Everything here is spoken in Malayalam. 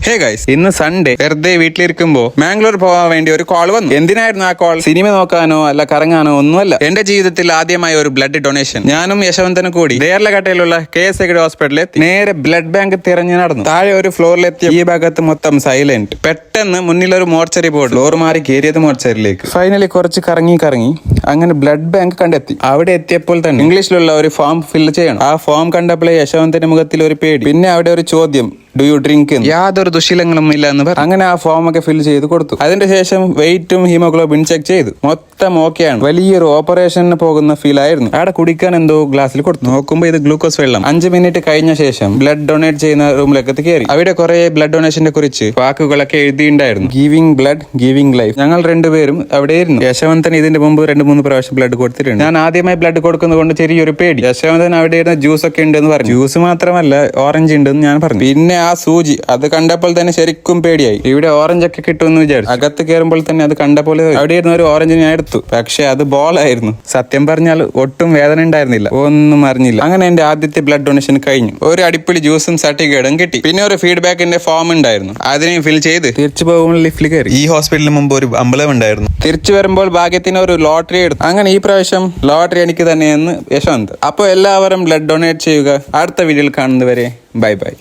ഹേ ഗൈസ്, ഇന്ന് സൺഡേ വെറുതെ വീട്ടിലിരിക്കുമ്പോ മാംഗ്ലൂർ പോകാൻ വേണ്ടി ഒരു കോൾ വന്നു. എന്തിനായിരുന്നു ആ കോൾ? സിനിമ നോക്കാനോ അല്ല കറങ്ങാനോ ഒന്നുമല്ല. എന്റെ ജീവിതത്തിൽ ആദ്യമായി ഒരു ബ്ലഡ് ഡൊണേഷൻ. ഞാനും യശവന്തനും കൂടി ദേർലഘട്ടയിലുള്ള KSAKD ഹോസ്പിറ്റലിൽ എത്തി. നേരെ ബ്ലഡ് ബാങ്ക് തിരഞ്ഞു നടന്നു. താഴെ ഒരു ഫ്ലോറിലെത്തിയ ഈ ഭാഗത്ത് മൊത്തം സൈലന്റ്. പെട്ടെന്ന് മുന്നിലൊരു മോർച്ചറി ബോർഡ്. ഫ്ലോർ മാറി കയറിയത് മോർച്ചറിയിലേക്ക്. ഫൈനലി കുറച്ച് കറങ്ങി അങ്ങനെ ബ്ലഡ് ബാങ്ക് കണ്ടെത്തി. അവിടെ എത്തിയപ്പോൾ തന്നെ ഇംഗ്ലീഷിലുള്ള ഒരു ഫോം ഫില്ല് ചെയ്യണം. ആ ഫോം കണ്ടപ്പോഴേ യശവന്തന്റെ മുഖത്തിൽ ഒരു പേടി. പിന്നെ അവിടെ ഒരു ചോദ്യം, ഡു യു ഡ്രിങ്ക്? യാതൊരു ദുശീലങ്ങളും ഇല്ല എന്ന് പറഞ്ഞു. അങ്ങനെ ആ ഫോം ഒക്കെ ഫിൽ ചെയ്ത് കൊടുത്തു. അതിന്റെ ശേഷം വെയിറ്റും ഹീമോഗ്ലോബിൻ ചെക്ക് ചെയ്തു. മൊത്തം ഓക്കെയാണ്. വലിയൊരു ഓപ്പറേഷന് പോകുന്ന ഫീൽ ആയിരുന്നു. അവിടെ കുടിക്കാൻ എന്തോ ഗ്ലാസ്സിൽ കൊടുത്തു. നോക്കുമ്പോ ഇത് ഗ്ലൂക്കോസ് വെള്ളം. 5 മിനിറ്റ് കഴിഞ്ഞ ശേഷം ബ്ലഡ് ഡൊണേറ്റ് ചെയ്യുന്ന റൂമിലേക്ക് കയറി. അവിടെ കുറെ ബ്ലഡ് ഡൊണേഷനെ കുറിച്ച് വാക്കുകളൊക്കെ എഴുതിയിട്ടുണ്ടായിരുന്നു. Giving blood, giving life. ഞങ്ങൾ രണ്ടുപേരും അവിടെ ഇരുന്നു. യശവന്തൻ ഇതിന്റെ മുമ്പ് 2-3 പ്രാവശ്യം ബ്ലഡ് കൊടുത്തിട്ടുണ്ട്. ഞാൻ ആദ്യമായി ബ്ലഡ് കൊടുക്കുന്നത് കൊണ്ട് ചെറിയൊരു പേടി. യശവന്തൻ അവിടെ ഇരുന്ന ജ്യൂസ് ഒക്കെ ഉണ്ടെന്ന് പറഞ്ഞു. ജ്യൂസ് മാത്രമല്ല, ഓറഞ്ച് ഉണ്ടെന്ന് ഞാൻ പറഞ്ഞു. പിന്നെ ആ സൂചി, അത് കണ്ടപ്പോൾ തന്നെ ശരിക്കും പേടിയായി. ഇവിടെ ഓറഞ്ച് ഒക്കെ കിട്ടുമെന്ന് വിചാരിച്ചു. അകത്ത് കയറുമ്പോൾ തന്നെ അത് കണ്ടപ്പോൾ അവിടെ ഇരുന്ന ഒരു ഓറഞ്ച് ഞാൻ എടുത്തു. പക്ഷെ അത് ബോളായിരുന്നു. സത്യം പറഞ്ഞാൽ ഒട്ടും വേദന ഉണ്ടായിരുന്നില്ല, ഒന്നും അറിഞ്ഞില്ല. അങ്ങനെ എന്റെ ആദ്യത്തെ ബ്ലഡ് ഡൊണേഷൻ കഴിഞ്ഞു. ഒരു അടിപൊളി ജ്യൂസും സർട്ടിഫിക്കറ്റും കിട്ടി. പിന്നെ ഒരു ഫീഡ്ബാക്കിന്റെ ഫോം ഉണ്ടായിരുന്നു. അതിനെയും ഫിൽ ചെയ്ത് തിരിച്ചു പോകുമ്പോൾ ലിഫ്റ്റിൽ കയറി. ഈ ഹോസ്പിറ്റലിന് മുമ്പ് ഒരു അമ്പലം ഉണ്ടായിരുന്നു. തിരിച്ചു വരുമ്പോൾ ഭാഗ്യത്തിന് ഒരു ലോട്ടറി എടുത്തു. അങ്ങനെ ഈ പ്രാവശ്യം ലോട്ടറി എനിക്ക് തന്നെയെന്ന് യശവന്ത്. അപ്പോൾ എല്ലാവരും ബ്ലഡ് ഡൊണേറ്റ് ചെയ്യുക. അടുത്ത വീഡിയോയിൽ കാണുന്നവരെ ബൈ ബൈ.